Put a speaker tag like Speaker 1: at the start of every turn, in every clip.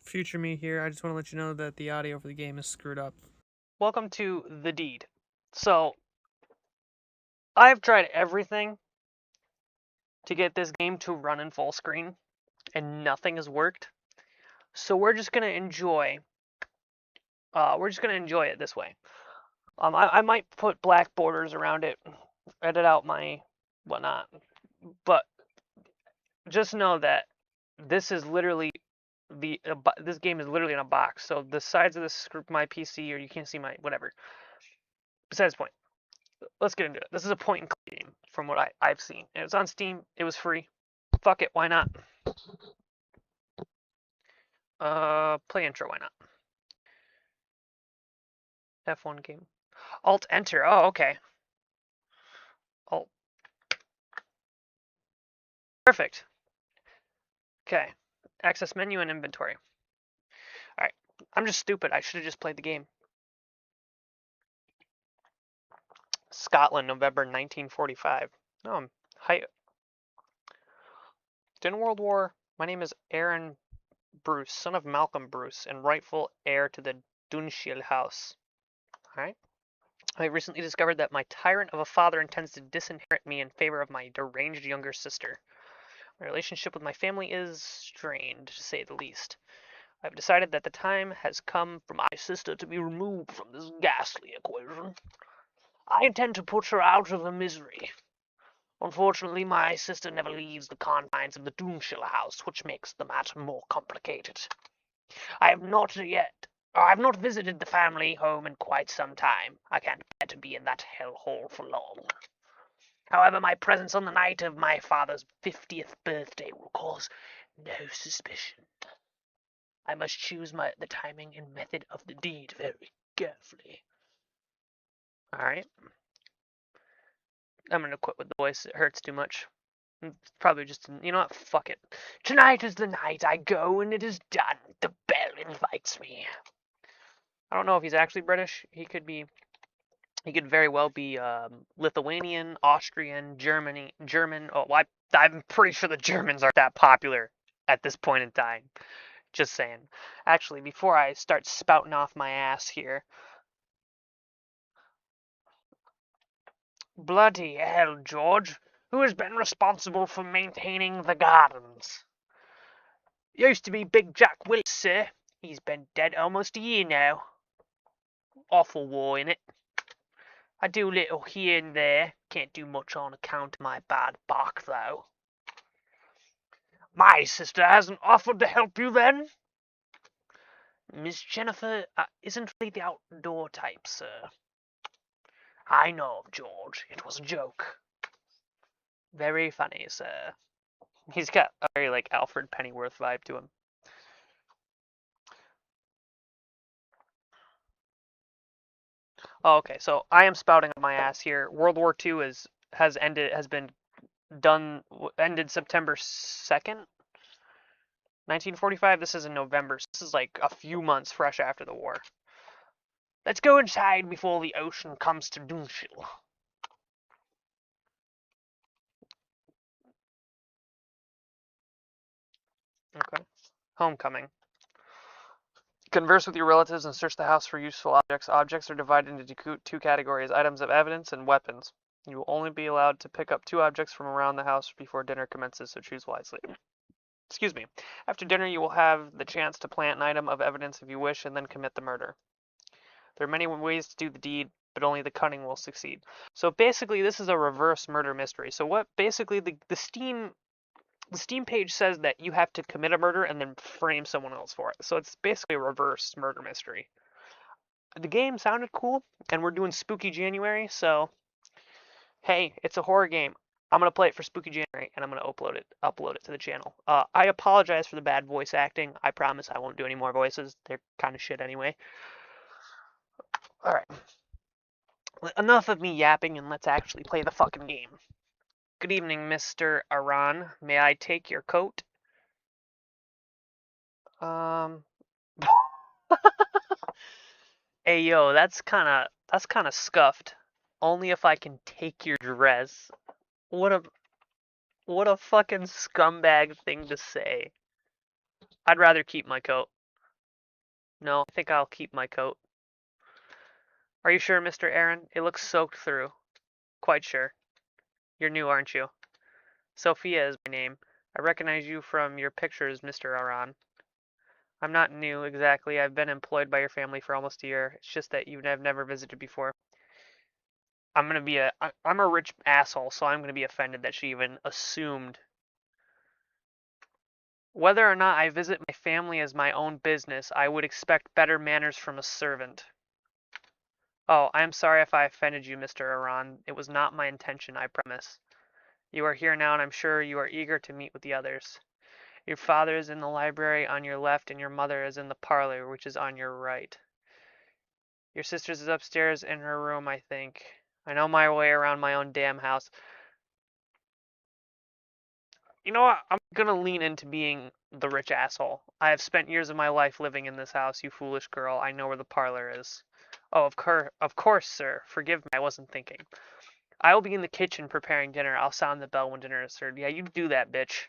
Speaker 1: future me here. I just want to let you know that the audio for the game is screwed up.
Speaker 2: Welcome to The Deed. So, I've tried everything to get this game to run in full screen, and nothing has worked. So we're just gonna enjoy. It this way. I might put black borders around it, edit out my whatnot, but just know that this is literally this game is literally in a box. So the sides of this my PC, or you can't see my whatever. Besides the point. Let's get into it. This is a point and click game from what I've seen. It was on Steam. It was free. Fuck it, why not? Play intro, why not? F1 game. Alt enter. Oh, okay. Alt. Perfect. Okay. Access menu and inventory. Alright. I'm just stupid. I should have just played the game. Scotland, November 1945. Oh, hi. In World War, my name is Aaron Bruce, son of Malcolm Bruce, and rightful heir to the Dunshiel house. Alright. I recently discovered that my tyrant of a father intends to disinherit me in favor of my deranged younger sister. My relationship with my family is strained, to say the least. I've decided that the time has come for my sister to be removed from this ghastly equation. I intend to put her out of her misery. Unfortunately, my sister never leaves the confines of the Dunshiel house, which makes the matter more complicated. I have not visited the family home in quite some time. I can't bear to be in that hellhole for long. However, my presence on the night of my father's 50th birthday will cause no suspicion. I must choose the timing and method of the deed very carefully. Alright. I'm gonna quit with the voice. It hurts too much. It's probably just, you know what? Fuck it. Tonight is the night I go and it is done. The bell invites me. I don't know if he's actually British. He could very well be Lithuanian, Austrian, German. Oh, well, I'm pretty sure the Germans aren't that popular at this point in time. Just saying. Actually, before I start spouting off my ass here. Bloody hell, George. Who has been responsible for maintaining the gardens? Used to be Big Jack Willis, sir. He's been dead almost a year now. Awful war, innit? I do little here and there. Can't do much on account of my bad bark, though. My sister hasn't offered to help you, then? Miss Jennifer isn't really the outdoor type, sir. I know, George. It was a joke. Very funny, sir. He's got a very, like, Alfred Pennyworth vibe to him. Oh, okay, so I am spouting on my ass here. World War II ended September 2nd, 1945. This is in November. So this is like a few months fresh after the war. Let's go inside before the ocean comes to Dunshiel. Okay. Homecoming. Converse with your relatives and search the house for useful objects. Objects are divided into two categories: items of evidence and weapons. You will only be allowed to pick up 2 objects from around the house before dinner commences, so choose wisely. Excuse me. After dinner, you will have the chance to plant an item of evidence if you wish, and then commit the murder. There are many ways to do the deed, but only the cunning will succeed. So basically, this is a reverse murder mystery. So what basically the Steam page says that you have to commit a murder and then frame someone else for it. So it's basically a reverse murder mystery. The game sounded cool, and we're doing Spooky January, so hey, it's a horror game. I'm gonna play it for Spooky January, and I'm gonna upload it to the channel. I apologize for the bad voice acting. I promise I won't do any more voices. They're kind of shit anyway. All right. Enough of me yapping, and let's actually play the fucking game. Good evening, Mr. Aran. May I take your coat? Hey yo, that's kind of scuffed. Only if I can take your dress. What a fucking scumbag thing to say. I'd rather keep my coat. No, I think I'll keep my coat. Are you sure, Mr. Aaron? It looks soaked through. Quite sure. You're new, aren't you? Sophia is my name. I recognize you from your pictures, Mr. Aran. I'm not new, exactly. I've been employed by your family for almost a year. It's just that you've never visited before. I'm a rich asshole, so I'm gonna be offended that she even assumed. Whether or not I visit my family as my own business, I would expect better manners from a servant. Oh, I am sorry if I offended you, Mr. Aran. It was not my intention, I promise. You are here now, and I'm sure you are eager to meet with the others. Your father is in the library on your left, and your mother is in the parlor, which is on your right. Your sister's is upstairs in her room, I think. I know my way around my own damn house. You know what? I'm gonna lean into being the rich asshole. I have spent years of my life living in this house, you foolish girl. I know where the parlor is. Oh, of course, sir. Forgive me, I wasn't thinking. I will be in the kitchen preparing dinner. I'll sound the bell when dinner is served. Yeah, you do that, bitch.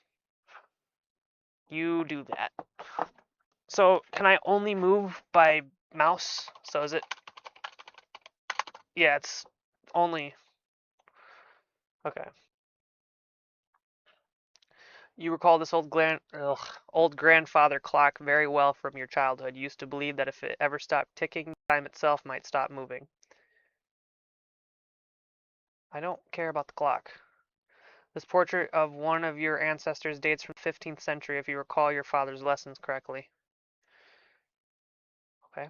Speaker 2: You do that. So, can I only move by mouse? So is it? Yeah, it's only. Okay. You recall this old grandfather clock very well from your childhood. You used to believe that if it ever stopped ticking, time itself might stop moving. I don't care about the clock. This portrait of one of your ancestors dates from the 15th century, if you recall your father's lessons correctly. Okay.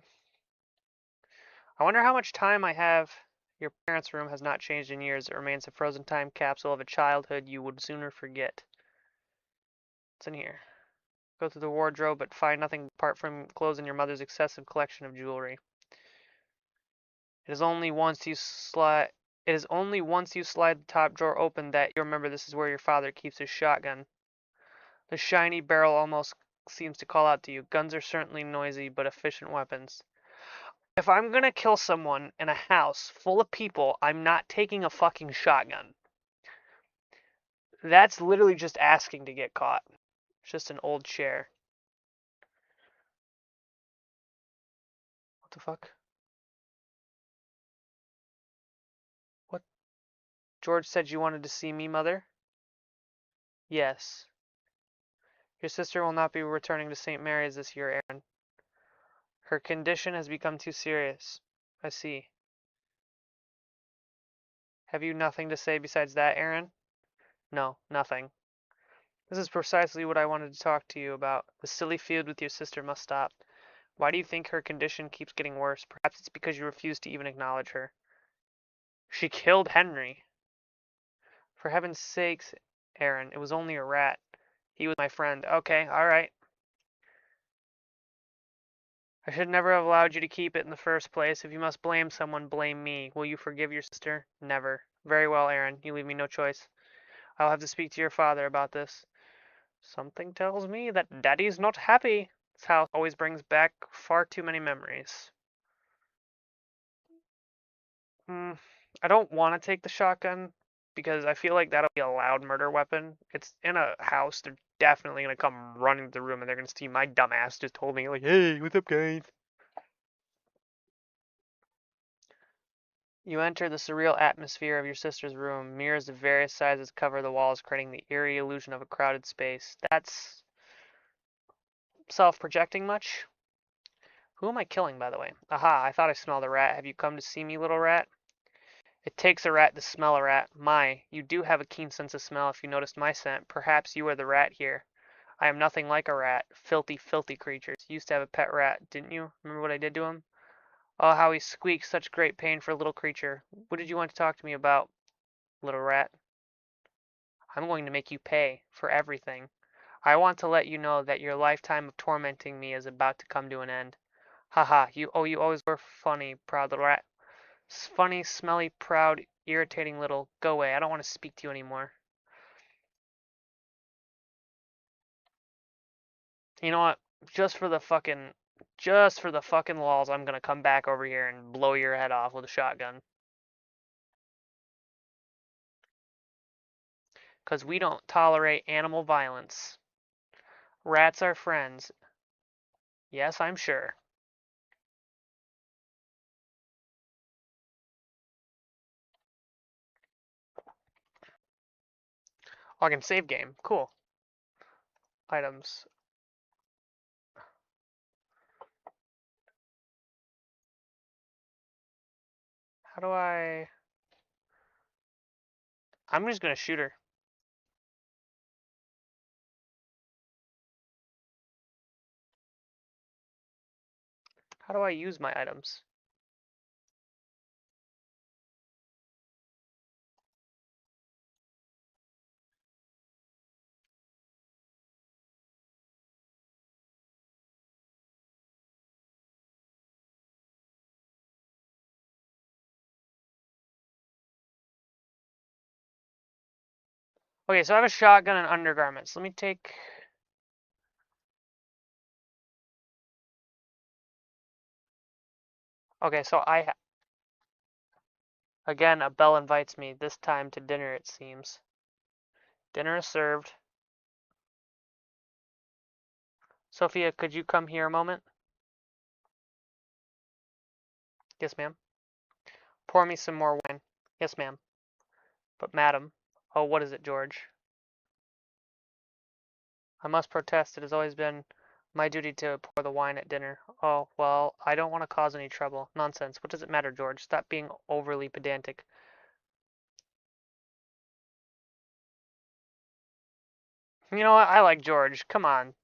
Speaker 2: I wonder how much time I have. Your parents' room has not changed in years. It remains a frozen time capsule of a childhood you would sooner forget. What's in here? Go through the wardrobe, but find nothing apart from clothes and your mother's excessive collection of jewelry. It is only once you slide. It is only once you slide the top drawer open that you remember this is where your father keeps his shotgun. The shiny barrel almost seems to call out to you. Guns are certainly noisy, but efficient weapons. If I'm gonna kill someone in a house full of people, I'm not taking a fucking shotgun. That's literally just asking to get caught. It's just an old chair. What the fuck? What? George said you wanted to see me, Mother? Yes. Your sister will not be returning to St. Mary's this year, Aaron. Her condition has become too serious. I see. Have you nothing to say besides that, Aaron? No, nothing. This is precisely what I wanted to talk to you about. The silly feud with your sister must stop. Why do you think her condition keeps getting worse? Perhaps it's because you refuse to even acknowledge her. She killed Henry. For heaven's sakes, Aaron, it was only a rat. He was my friend. Okay, alright. I should never have allowed you to keep it in the first place. If you must blame someone, blame me. Will you forgive your sister? Never. Very well, Aaron. You leave me no choice. I'll have to speak to your father about this. Something tells me that Daddy's not happy. This house always brings back far too many memories. I don't want to take the shotgun because I feel like that'll be a loud murder weapon. It's in a house. They're definitely going to come running to the room and they're going to see my dumbass just told me, like, hey, what's up, guys? You enter the surreal atmosphere of your sister's room. Mirrors of various sizes cover the walls, creating the eerie illusion of a crowded space. That's self-projecting much? Who am I killing, by the way? Aha, I thought I smelled a rat. Have you come to see me, little rat? It takes a rat to smell a rat. My, you do have a keen sense of smell if you noticed my scent. Perhaps you are the rat here. I am nothing like a rat. Filthy, filthy creatures. You used to have a pet rat, didn't you? Remember what I did to him? Oh, how he squeaks. Such great pain for a little creature. What did you want to talk to me about, little rat? I'm going to make you pay for everything. I want to let you know that your lifetime of tormenting me is about to come to an end. Haha, you always were funny, proud little rat. Funny, smelly, proud, irritating little. Go away. I don't want to speak to you anymore. You know what? Just for the fucking, just for the fucking lols, I'm gonna come back over here and blow your head off with a shotgun. Because we don't tolerate animal violence. Rats are friends. Yes, I'm sure. Oh, I can save game. Cool. Items. How do I... I'm just gonna shoot her. How do I use my items? Okay, so I have a shotgun and undergarments. Let me take... Okay, so again, a bell invites me, this time to dinner it seems. Dinner is served. Sophia, could you come here a moment? Yes, ma'am. Pour me some more wine. Yes, ma'am. But madam... Oh, what is it, George? I must protest, it has always been my duty to pour the wine at dinner. Oh, well, I don't want to cause any trouble. Nonsense. What does it matter, George? Stop being overly pedantic. You know what? I like George. Come on.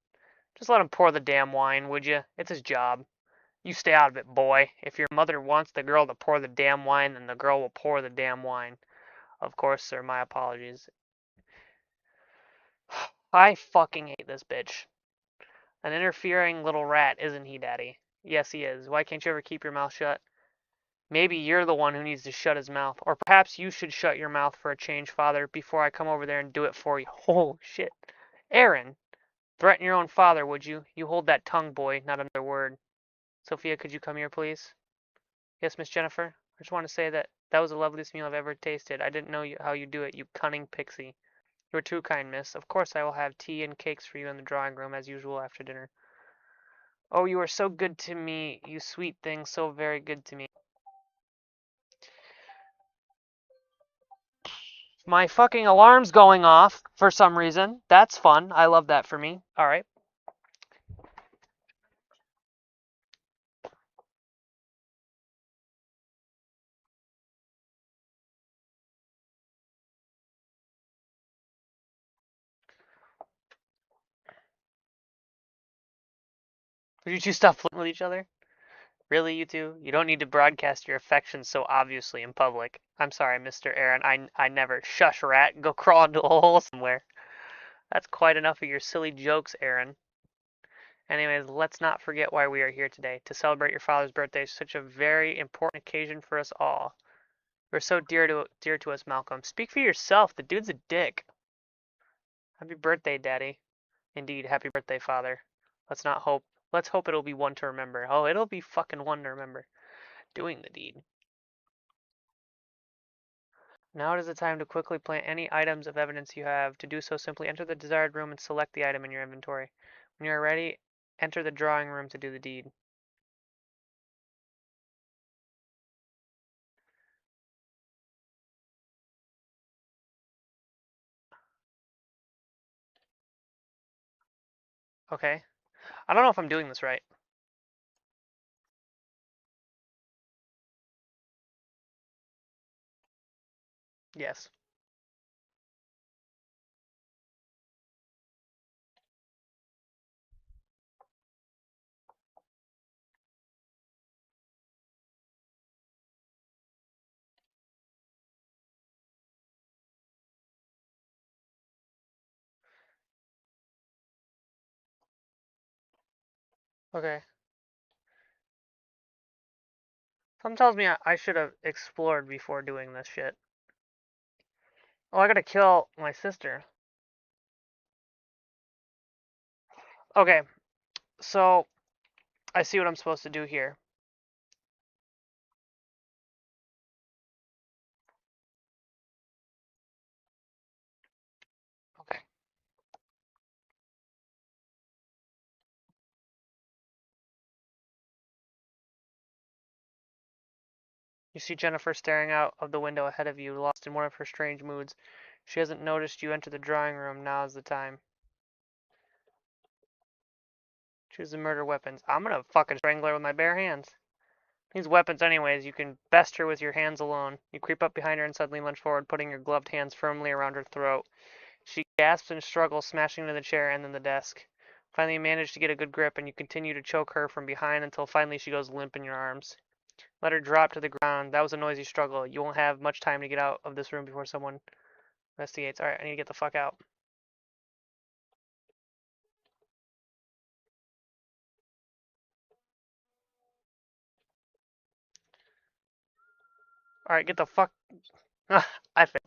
Speaker 2: Just let him pour the damn wine, would you? It's his job. You stay out of it, boy. If your mother wants the girl to pour the damn wine, then the girl will pour the damn wine. Of course, sir. My apologies. I fucking hate this bitch. An interfering little rat, isn't he, Daddy? Yes, he is. Why can't you ever keep your mouth shut? Maybe you're the one who needs to shut his mouth. Or perhaps you should shut your mouth for a change, Father, before I come over there and do it for you. Oh, shit. Aaron, threaten your own father, would you? You hold that tongue, boy, not another word. Sophia, could you come here, please? Yes, Miss Jennifer? I just want to say that that was the loveliest meal I've ever tasted. I didn't know how you do it, you cunning pixie. You are too kind, miss. Of course I will have tea and cakes for you in the drawing room, as usual, after dinner. Oh, you are so good to me, you sweet thing, so very good to me. My fucking alarm's going off for some reason. That's fun. I love that for me. All right. Would you two stop flirting with each other? Really, you two? You don't need to broadcast your affection so obviously in public. I'm sorry, Mr. Aaron. I never. Shush, rat. Go crawl into a hole somewhere. That's quite enough of your silly jokes, Aaron. Anyways, let's not forget why we are here today. To celebrate your father's birthday, such a very important occasion for us all. We're so dear to us, Malcolm. Speak for yourself. The dude's a dick. Happy birthday, Daddy. Indeed, happy birthday, Father. Let's not hope. Let's hope it'll be one to remember. Oh, it'll be fucking one to remember. Doing the deed. Now it is the time to quickly plant any items of evidence you have. To do so, simply enter the desired room and select the item in your inventory. When you are ready, enter the drawing room to do the deed. Okay. I don't know if I'm doing this right. Yes. Okay. Something tells me I should have explored before doing this shit. Oh, I gotta kill my sister. Okay, so I see what I'm supposed to do here. Okay. You see Jennifer staring out of the window ahead of you, lost in one of her strange moods. She hasn't noticed you enter the drawing room. Now's the time. Choose the murder weapons. I'm gonna fucking strangle her with my bare hands. These weapons anyways, you can best her with your hands alone. You creep up behind her and suddenly lunge forward, putting your gloved hands firmly around her throat. She gasps and struggles, smashing into the chair and then the desk. Finally, you manage to get a good grip, and you continue to choke her from behind until finally she goes limp in your arms. Let her drop to the ground. That was a noisy struggle. You won't have much time to get out of this room before someone investigates. Alright, I need to get the fuck out. Alright, get the fuck. I failed.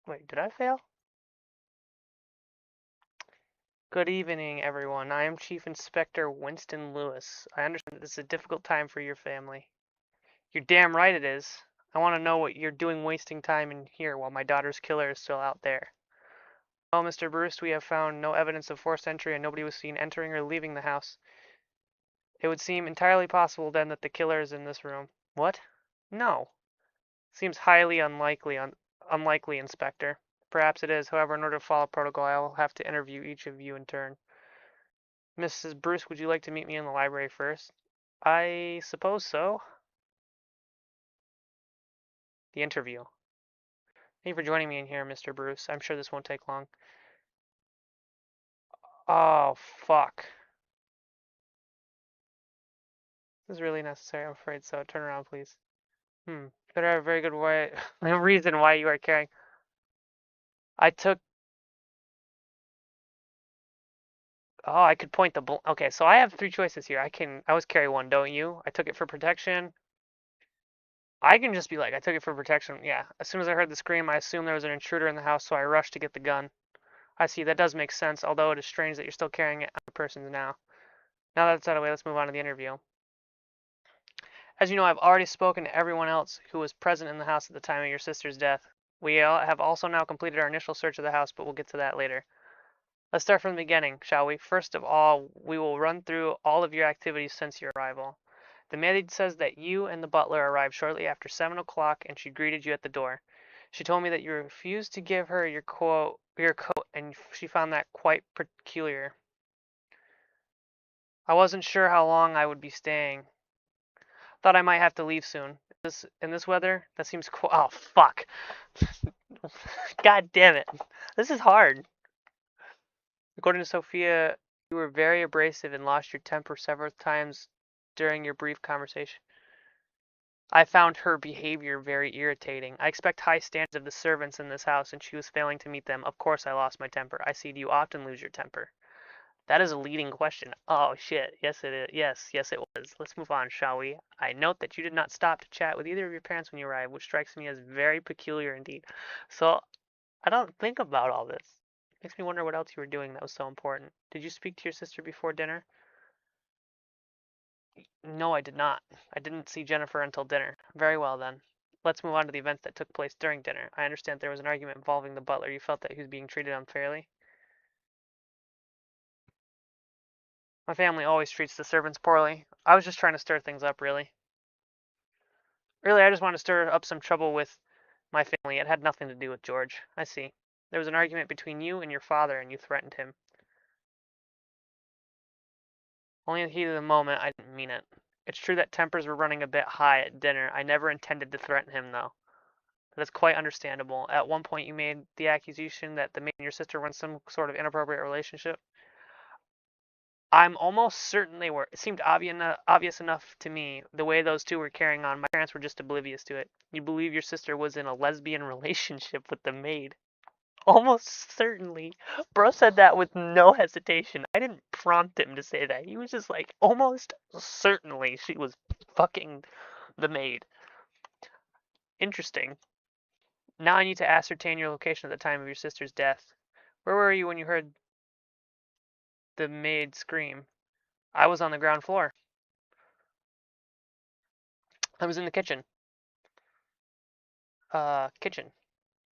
Speaker 2: Wait, did I fail? Good evening, everyone. I am Chief Inspector Winston Lewis. I understand that this is a difficult time for your family. You're damn right it is. I want to know what you're doing wasting time in here while my daughter's killer is still out there. Well, Mr. Bruce, we have found no evidence of forced entry and nobody was seen entering or leaving the house. It would seem entirely possible then that the killer is in this room. What? No. Seems highly unlikely, Inspector. Perhaps it is. However, in order to follow protocol, I will have to interview each of you in turn. Mrs. Bruce, would you like to meet me in the library first? I suppose so. The interview. Thank you for joining me in here, Mr. Bruce. I'm sure this won't take long. Oh, fuck. This is really necessary, I'm afraid so. Turn around, please. Better have a very good way. No reason why you are carrying. I took. Oh, I could point the. Okay, so I have three choices here. I always carry one, don't you? I took it for protection. I can just be like, I took it for protection. Yeah. As soon as I heard the scream, I assumed there was an intruder in the house, so I rushed to get the gun. I see. That does make sense, although it is strange that you're still carrying it on your person now. Now that it's out of the way, let's move on to the interview. As you know, I've already spoken to everyone else who was present in the house at the time of your sister's death. We have also now completed our initial search of the house, but we'll get to that later. Let's start from the beginning, shall we? First of all, we will run through all of your activities since your arrival. The maid says that you and the butler arrived shortly after 7 o'clock and she greeted you at the door. She told me that you refused to give her your coat, and she found that quite peculiar. I wasn't sure how long I would be staying. Thought I might have to leave soon. In this weather, that seems cool. Oh, fuck. God damn it. This is hard. According to Sophia, you were very abrasive and lost your temper several times during your brief conversation. I found her behavior very irritating. I expect high standards of the servants in this house, and she was failing to meet them. Of course I lost my temper. I see. Do you often lose your temper? That is a leading question. Oh, shit. Yes, it is. Yes, it was. Let's move on, shall we? I note that you did not stop to chat with either of your parents when you arrived, which strikes me as very peculiar indeed. So, I don't think about all this. Makes me wonder what else you were doing that was so important. Did you speak to your sister before dinner? No, I did not. I didn't see Jennifer until dinner. Very well, then. Let's move on to the events that took place during dinner. I understand there was an argument involving the butler. You felt that he was being treated unfairly? My family always treats the servants poorly. I was just trying to stir things up, really. Really, I just wanted to stir up some trouble with my family. It had nothing to do with George. I see. There was an argument between you and your father, and you threatened him. Only in the heat of the moment, I didn't mean it. It's true that tempers were running a bit high at dinner. I never intended to threaten him, though. That is quite understandable. At one point, you made the accusation that the maid and your sister were in some sort of inappropriate relationship. I'm almost certain they were. It seemed obvious enough to me the way those two were carrying on. My parents were just oblivious to it. You believe your sister was in a lesbian relationship with the maid? Almost certainly. Bro said that with no hesitation. I didn't prompt him to say that. He was just like, almost certainly she was fucking the maid. Interesting. Now I need to ascertain your location at the time of your sister's death. Where were you when you heard the maid scream? I was on the ground floor. I was in the kitchen. Kitchen.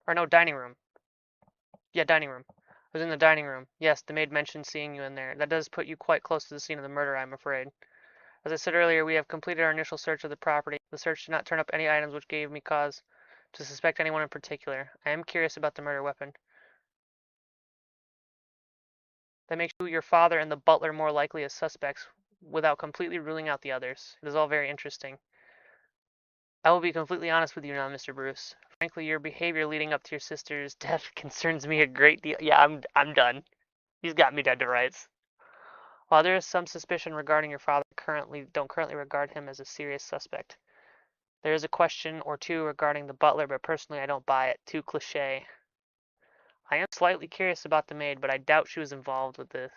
Speaker 2: Or no, dining room. Yeah, dining room. Was in the dining room. Yes, the maid mentioned seeing you in there. That does put you quite close to the scene of the murder, I'm afraid. As I said earlier, we have completed our initial search of the property. The search did not turn up any items which gave me cause to suspect anyone in particular. I am curious about the murder weapon. That makes you, your father, and the butler more likely as suspects, without completely ruling out the others. It is all very interesting. I will be completely honest with you now, Mr. Bruce. Frankly, your behavior leading up to your sister's death concerns me a great deal. Yeah, I'm done. He's got me dead to rights. While there is some suspicion regarding your father, don't currently regard him as a serious suspect. There is a question or two regarding the butler, but personally I don't buy it. Too cliche. I am slightly curious about the maid, but I doubt she was involved with this.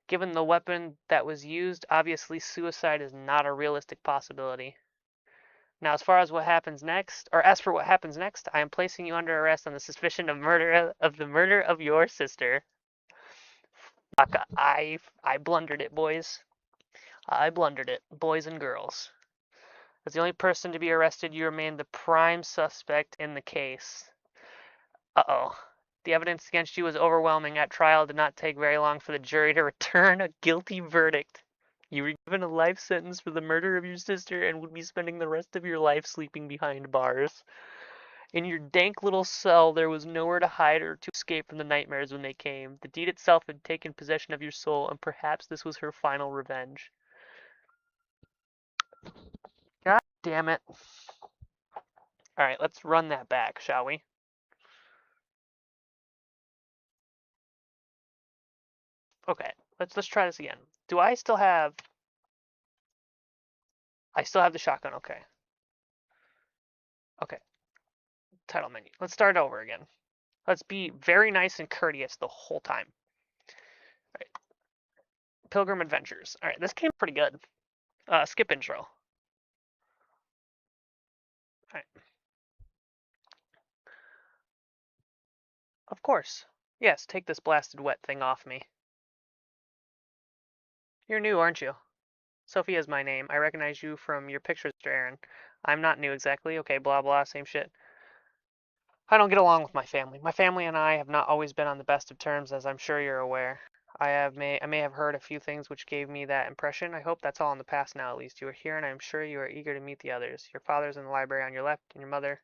Speaker 2: Given the weapon that was used, obviously suicide is not a realistic possibility. Now, as for what happens next, I am placing you under arrest on the suspicion of the murder of your sister. Fuck, I blundered it, boys. I blundered it, boys and girls. As the only person to be arrested, you remain the prime suspect in the case. Uh-oh. The evidence against you was overwhelming. At trial, it did not take very long for the jury to return a guilty verdict. You were given a life sentence for the murder of your sister and would be spending the rest of your life sleeping behind bars. In your dank little cell, there was nowhere to hide or to escape from the nightmares when they came. The deed itself had taken possession of your soul, and perhaps this was her final revenge. God damn it. Alright, let's run that back, shall we? Okay, let's try this again. Do I still have... I still have the shotgun, okay. Okay, title menu. Let's start over again. Let's be very nice and courteous the whole time. All right. Pilgrim Adventures. All right, this came pretty good. Skip intro. All right. Of course. Yes, take this blasted wet thing off me. You're new, aren't you? Sophia is my name. I recognize you from your pictures, Mr. Aaron. I'm not new exactly. Okay, blah blah, same shit. I don't get along with my family. My family and I have not always been on the best of terms, as I'm sure you're aware. I may have heard a few things which gave me that impression. I hope that's all in the past now, at least. You are here, and I'm sure you are eager to meet the others. Your father's in the library on your left, and your mother.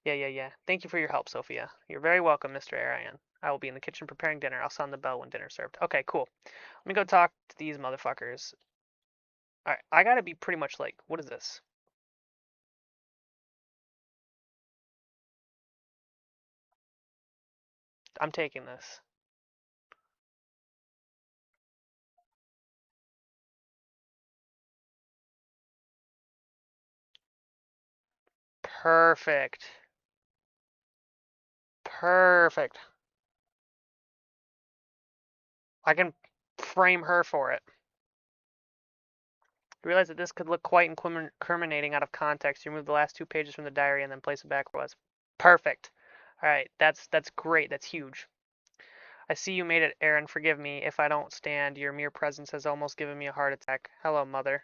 Speaker 2: Yeah. Thank you for your help, Sophia. You're very welcome, Mr. Arian. I will be in the kitchen preparing dinner. I'll sound the bell when dinner's served. Okay, cool. Let me go talk to these motherfuckers. Alright, I gotta be pretty much like, what is this? I'm taking this. Perfect. Perfect. I can frame her for it. You realize that this could look quite incriminating out of context. You remove the last 2 pages from the diary and then place it back where it was. Perfect. Alright, that's great. That's huge. I see you made it, Aaron. Forgive me if I don't stand. Your mere presence has almost given me a heart attack. Hello, Mother.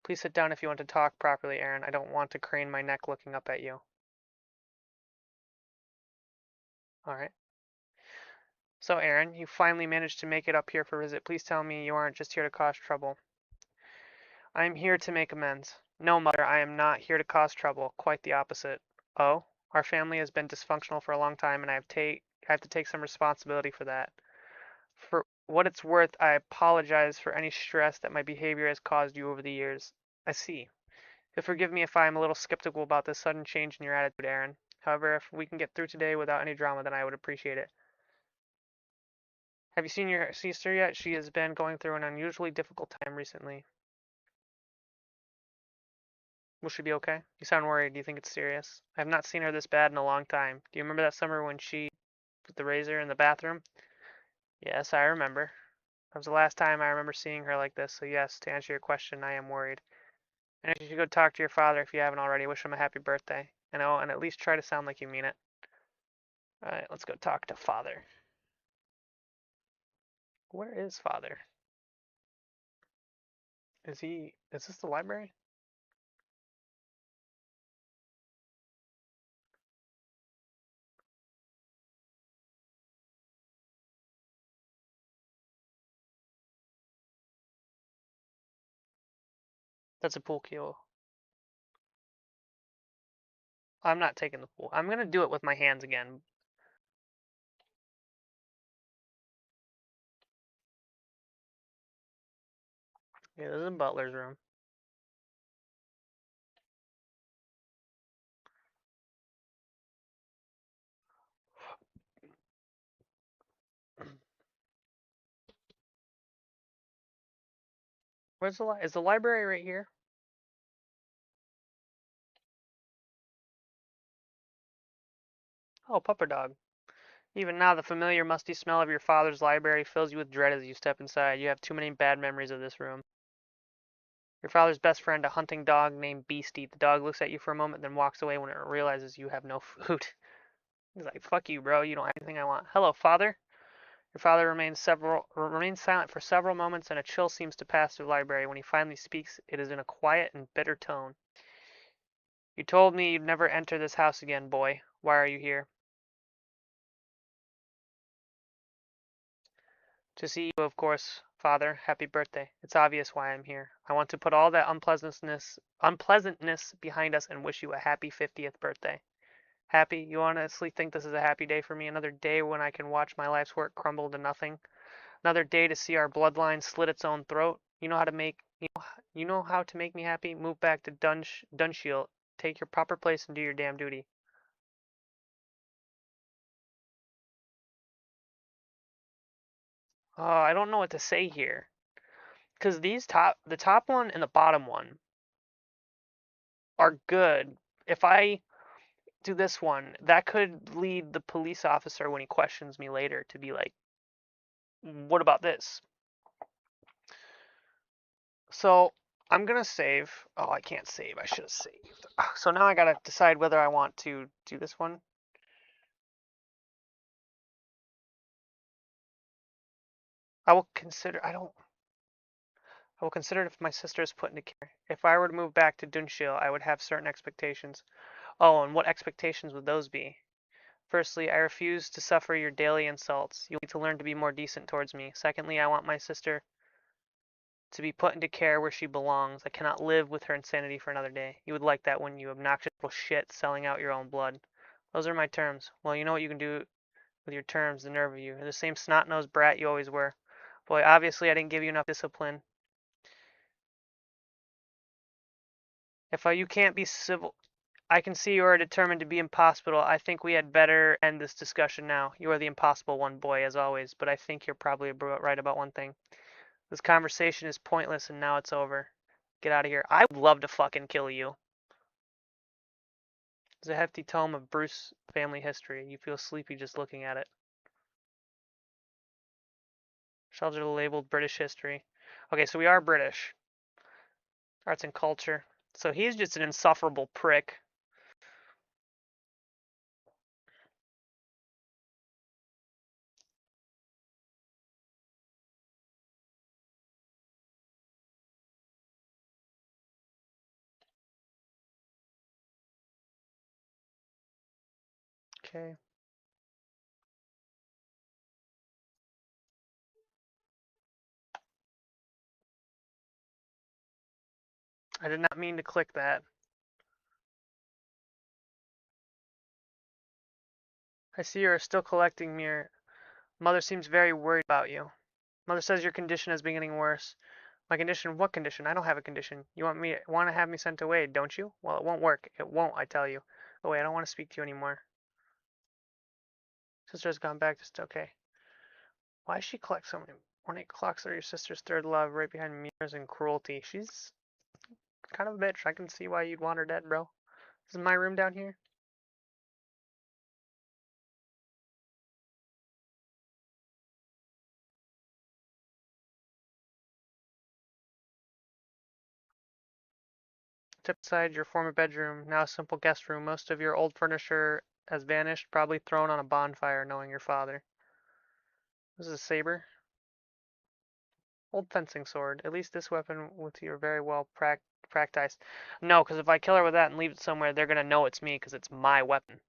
Speaker 2: Please sit down if you want to talk properly, Aaron. I don't want to crane my neck looking up at you. Alright. So, Aaron, you finally managed to make it up here for a visit. Please tell me you aren't just here to cause trouble. I am here to make amends. No, Mother, I am not here to cause trouble. Quite the opposite. Oh? Our family has been dysfunctional for a long time, and I have to take some responsibility for that. For what it's worth, I apologize for any stress that my behavior has caused you over the years. I see. You'll forgive me if I am a little skeptical about this sudden change in your attitude, Aaron. However, if we can get through today without any drama, then I would appreciate it. Have you seen your sister yet? She has been going through an unusually difficult time recently. Will she be okay? You sound worried. Do you think it's serious? I have not seen her this bad in a long time. Do you remember that summer when she put the razor in the bathroom? Yes, I remember. That was the last time I remember seeing her like this, so yes, to answer your question, I am worried. And you should go talk to your father if you haven't already. Wish him a happy birthday. And at least try to sound like you mean it. Alright, let's go talk to father. Where is father? Is this the library? That's a pool cue. I'm not taking the pool. I'm gonna do it with my hands again. Yeah, this is Butler's room. Where's the is the library right here? Oh, pupper dog. Even now, the familiar musty smell of your father's library fills you with dread as you step inside. You have too many bad memories of this room. Your father's best friend, a hunting dog named Beastie. The dog looks at you for a moment, then walks away when it realizes you have no food. He's like, "Fuck you, bro. You don't have anything I want." "Hello, father." Your father remains silent for several moments, and a chill seems to pass through the library. When he finally speaks, it is in a quiet and bitter tone. "You told me you'd never enter this house again, boy. Why are you here?" "To see you, of course, father. Happy birthday. It's obvious why I'm here. I want to put all that unpleasantness behind us and wish you a happy 50th birthday." "Happy? You honestly think this is a happy day for me? Another day when I can watch my life's work crumble to nothing? Another day to see our bloodline slit its own throat? You know how to make me happy? Move back to Dunshield, take your proper place and do your damn duty." Oh, I don't know what to say here. Because the top one and the bottom one are good. If I do this one, that could lead the police officer when he questions me later to be like, "What about this?" So I'm gonna save. Oh, I can't save. I should have saved. So now I gotta decide whether I want to do this one. I will consider. I don't. I will consider it if my sister is put into care. If I were to move back to Dunshil, I would have certain expectations. Oh, and what expectations would those be? Firstly, I refuse to suffer your daily insults. You'll need to learn to be more decent towards me. Secondly, I want my sister to be put into care where she belongs. I cannot live with her insanity for another day. You would like that, wouldn't you? Obnoxious little shit selling out your own blood. Those are my terms. Well, you know what you can do with your terms, the nerve of you. You're the same snot-nosed brat you always were. Boy, obviously I didn't give you enough discipline. If you can't be civil, I can see you are determined to be impossible. I think we had better end this discussion now. You are the impossible one, boy, as always, but I think you're probably right about one thing. This conversation is pointless and now it's over. Get out of here. I would love to fucking kill you. It's a hefty tome of Bruce family history. You feel sleepy just looking at it. Shelves are labeled British history. Okay, so we are British. Arts and culture. So he's just an insufferable prick. Okay. I did not mean to click that. I see you are still collecting mirror. Mother seems very worried about you. Mother says your condition is getting worse. My condition? What condition? I don't have a condition. You want to have me sent away, don't you? Well, it won't work. It won't, I tell you. Oh wait, I don't want to speak to you anymore. Sister's gone back to okay. Why does she collect so many? Ornate clocks are your sister's third love, right behind mirrors and cruelty. She's kind of a bitch. I can see why you'd want her dead, bro. This is my room down here. Tip inside your former bedroom, now a simple guest room. Most of your old furniture has vanished, probably thrown on a bonfire, knowing your father. This is a saber. Old fencing sword. At least this weapon with you are very well practiced. No, because if I kill her with that and leave it somewhere, they're gonna know it's me because it's my weapon.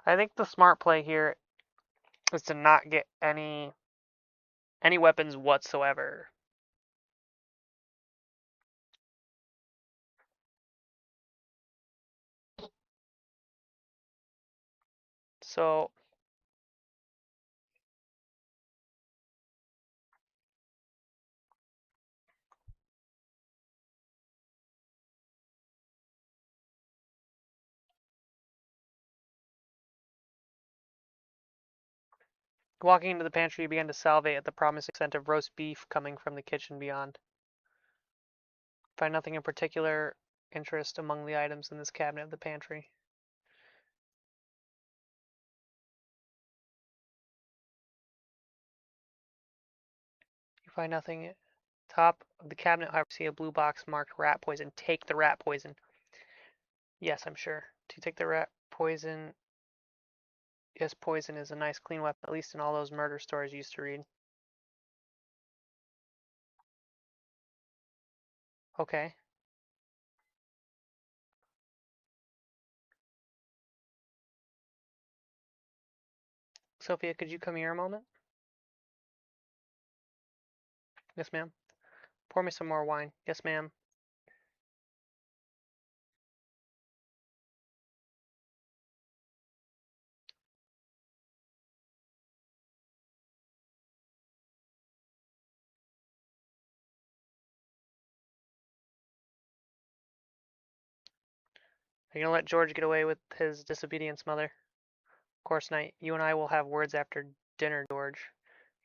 Speaker 2: I think the smart play here is to not get any weapons whatsoever. So walking into the pantry, you began to salivate at the promising scent of roast beef coming from the kitchen beyond. Find nothing in particular interest among the items in this cabinet of the pantry. You find nothing. Top of the cabinet, however, see a blue box marked rat poison. Take the rat poison. Yes, I'm sure. To take the rat poison. Yes, poison is a nice clean weapon, at least in all those murder stories you used to read. Okay. Sophia, could you come here a moment? Yes, ma'am. Pour me some more wine. Yes, ma'am. Are you gonna let George get away with his disobedience, mother? Of course not. You and I will have words after dinner, George.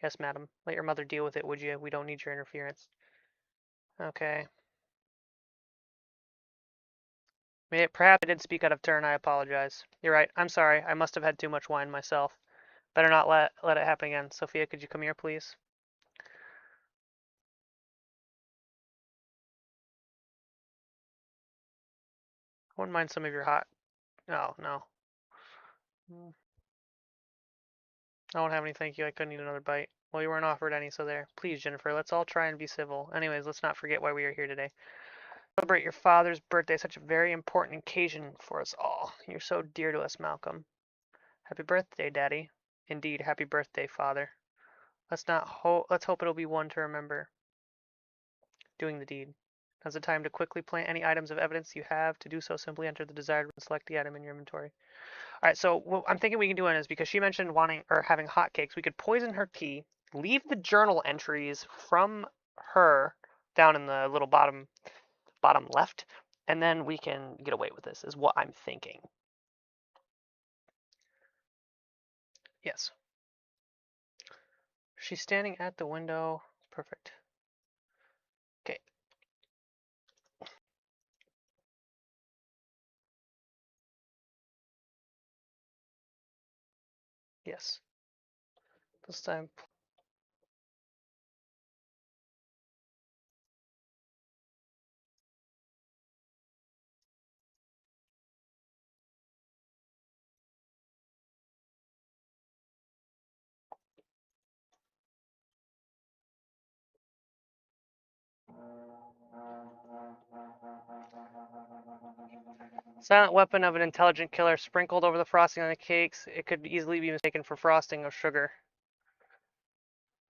Speaker 2: Yes, madam. Let your mother deal with it, would you? We don't need your interference. Okay. Perhaps I did speak out of turn. I apologize. You're right. I'm sorry. I must have had too much wine myself. Better not let it happen again. Sophia, could you come here, please? I wouldn't mind some of your hot. Oh, no. I won't have any, thank you. I couldn't eat another bite. Well, you weren't offered any, so there. Please, Jennifer, let's all try and be civil. Anyways, let's not forget why we are here today. Celebrate your father's birthday, such a very important occasion for us all. You're so dear to us, Malcolm. Happy birthday, Daddy. Indeed, happy birthday, Father. Let's hope it'll be one to remember. Doing the deed. Now's the time to quickly plant any items of evidence you have. To do so, simply enter the desired and select the item in your inventory. All right, so what I'm thinking we can do is, because she mentioned wanting or having hotcakes, we could poison her tea, leave the journal entries from her down in the little bottom left, and then we can get away with this, is what I'm thinking. Yes. She's standing at the window. Perfect. Okay. Yes. This time. Silent weapon of an intelligent killer sprinkled over the frosting on the cakes. It could easily be mistaken for frosting of sugar.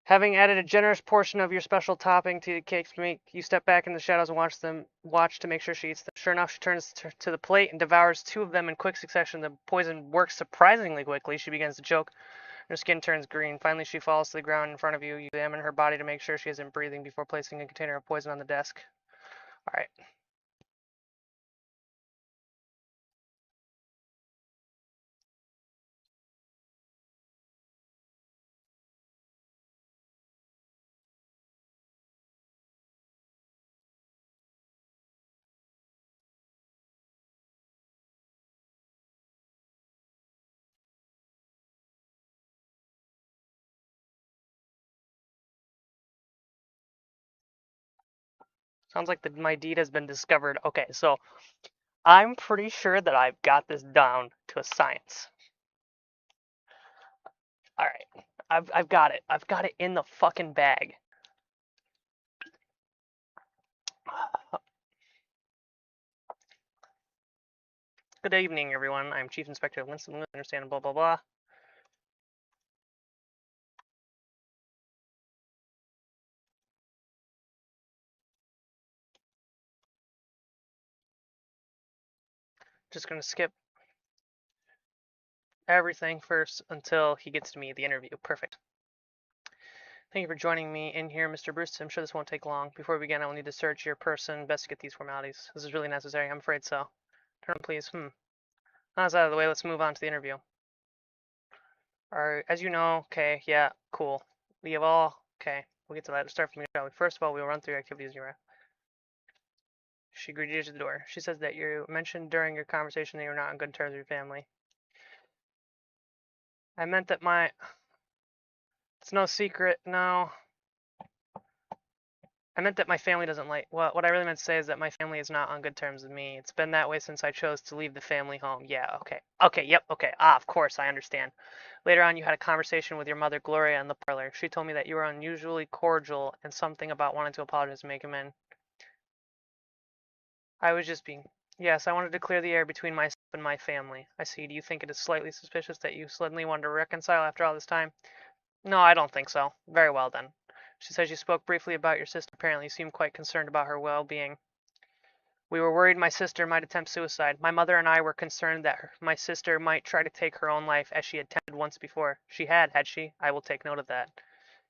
Speaker 2: Having added a generous portion of your special topping to the cakes, you step back in the shadows and watch to make sure she eats them. Sure enough, she turns to the plate and devours two of them in quick succession. The poison works surprisingly quickly. She begins to choke. Her skin turns green. Finally, she falls to the ground in front of you. You examine her body to make sure she isn't breathing before placing a container of poison on the desk. All right. Sounds like my deed has been discovered. Okay, so I'm pretty sure that I've got this down to a science. All right, I've got it. I've got it in the fucking bag. Good evening, everyone. I'm Chief Inspector Winston, understand blah, blah, blah. Just going to skip everything first until he gets to me, the interview. Perfect. Thank you for joining me in here, Mr. Bruce. I'm sure this won't take long. Before we begin, I will need to search your person. Best to get these formalities. This is really necessary. I'm afraid so. Turn, please. Now that's out of the way. Let's move on to the interview. As you know, okay, yeah, cool. We have all, okay, we'll get to that. Let's start from here. First of all, we'll run through your activities you were. She greeted you to the door. She says that you mentioned during your conversation that you were not on good terms with your family. I meant that it's no secret, no. I meant that my family doesn't like, well, what I really meant to say is that my family is not on good terms with me. It's been that way since I chose to leave the family home. Yeah, okay. Okay, yep, okay. Of course, I understand. Later on, you had a conversation with your mother, Gloria, in the parlor. She told me that you were unusually cordial and something about wanting to apologize and make amends. I was just being, yes, I wanted to clear the air between myself and my family. I see. Do you think it is slightly suspicious that you suddenly wanted to reconcile after all this time? No, I don't think so. Very well then. She says you spoke briefly about your sister. Apparently, you seemed quite concerned about her well-being. We were worried my sister might attempt suicide. My mother and I were concerned that my sister might try to take her own life as she attempted once before. She had she? I will take note of that. I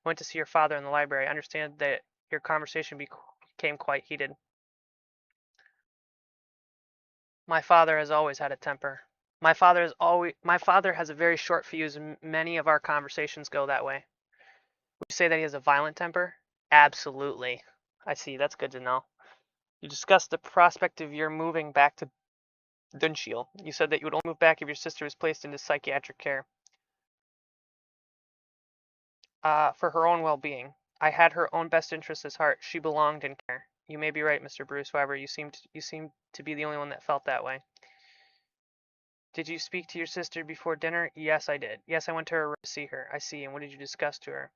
Speaker 2: went to see your father in the library. I understand that your conversation became quite heated. My father has always had a temper. My father has a very short fuse, and many of our conversations go that way. Would you say that he has a violent temper? Absolutely. I see. That's good to know. You discussed the prospect of your moving back to Dunchiel. You said that you would only move back if your sister was placed into psychiatric care. For her own well-being. I had her own best interests at heart. She belonged in care. You may be right, Mr. Bruce. However, you seem to be the only one that felt that way. Did you speak to your sister before dinner? Yes, I did. Yes, I went to her room to see her. I see. And what did you discuss to her?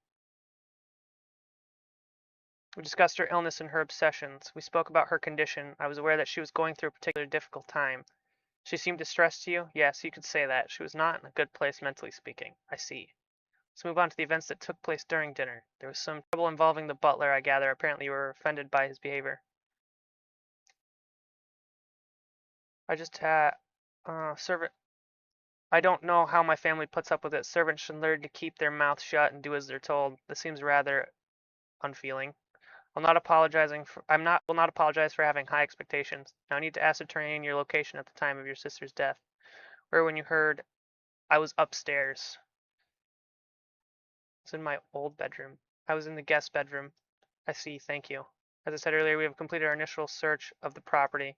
Speaker 2: We discussed her illness and her obsessions. We spoke about her condition. I was aware that she was going through a particularly difficult time. She seemed distressed to you? Yes, you could say that. She was not in a good place mentally speaking. I see. Let's move on to the events that took place during dinner. There was some trouble involving the butler, I gather. Apparently you were offended by his behavior. I just had servant. I don't know how my family puts up with it. Servants should learn to keep their mouths shut and do as they're told. This seems rather unfeeling. Will not apologize for having high expectations. Now I need to ascertain your location at the time of your sister's death. Where when you heard I was upstairs. It's in my old bedroom. I was in the guest bedroom. I see, thank you. As I said earlier, we have completed our initial search of the property.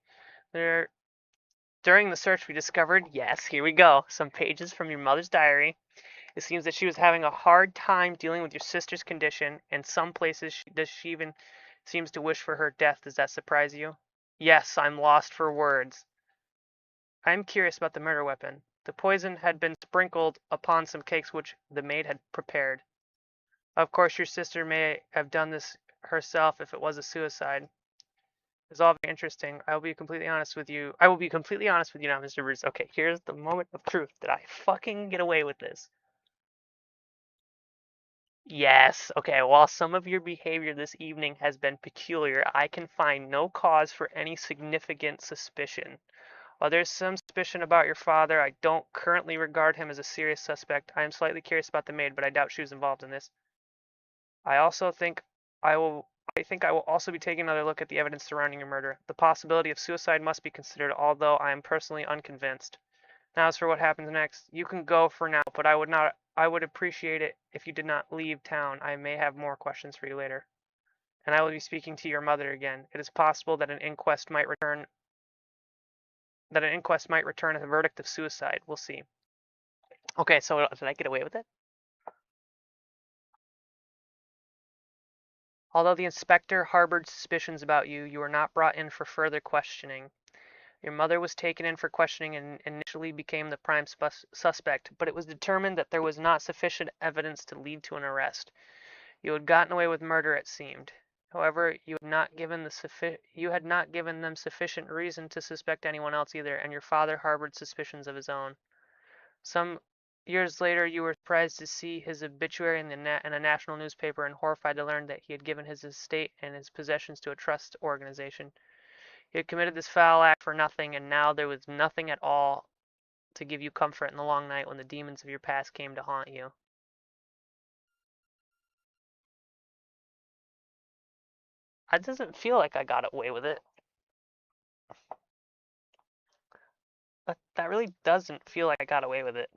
Speaker 2: During the search, we discovered, yes, here we go, some pages from your mother's diary. It seems that she was having a hard time dealing with your sister's condition. In some places, she even seems to wish for her death. Does that surprise you? Yes, I'm lost for words. I'm curious about the murder weapon. The poison had been sprinkled upon some cakes which the maid had prepared. Of course, your sister may have done this herself if it was a suicide. It's all very interesting. I will be completely honest with you. I will be completely honest with you now, Mr. Bruce. Okay, here's the moment of truth. Did I fucking get away with this? Yes. Okay, while some of your behavior this evening has been peculiar, I can find no cause for any significant suspicion. While there's some suspicion about your father, I don't currently regard him as a serious suspect. I am slightly curious about the maid, but I doubt she was involved in this. I also think I will also be taking another look at the evidence surrounding your murder. The possibility of suicide must be considered, although I am personally unconvinced. Now, as for what happens next, you can go for now, but I would appreciate it if you did not leave town. I may have more questions for you later. And I will be speaking to your mother again. It is possible that an inquest might return a verdict of suicide. We'll see. Okay, so did I get away with it? Although the inspector harbored suspicions about you, you were not brought in for further questioning. Your mother was taken in for questioning and initially became the prime suspect, but it was determined that there was not sufficient evidence to lead to an arrest. You had gotten away with murder, it seemed. However, you had not given them sufficient reason to suspect anyone else either, and your father harbored suspicions of his own. Some years later, you were surprised to see his obituary in a national newspaper and horrified to learn that he had given his estate and his possessions to a trust organization. He had committed this foul act for nothing, and now there was nothing at all to give you comfort in the long night when the demons of your past came to haunt you. It doesn't feel like I got away with it. That really doesn't feel like I got away with it.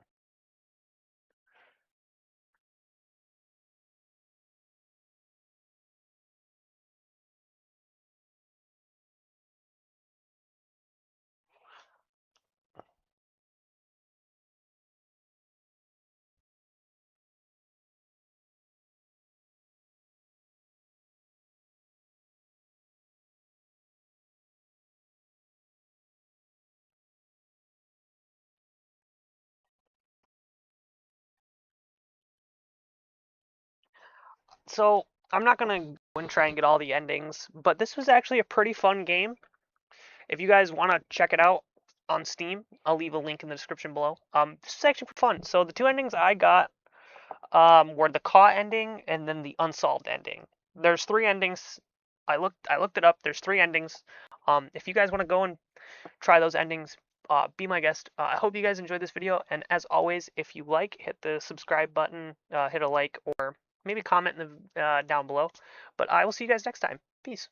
Speaker 2: So, I'm not going to go and try and get all the endings, but this was actually a pretty fun game. If you guys want to check it out on Steam, I'll leave a link in the description below. This is actually fun. So the two endings I got were the caught ending and then the unsolved ending. There's three endings. I looked it up. There's three endings. If you guys want to go and try those endings, be my guest. I hope you guys enjoyed this video, and as always, if you like, hit the subscribe button, hit a like, or maybe comment in the down below. But I will see you guys next time. Peace.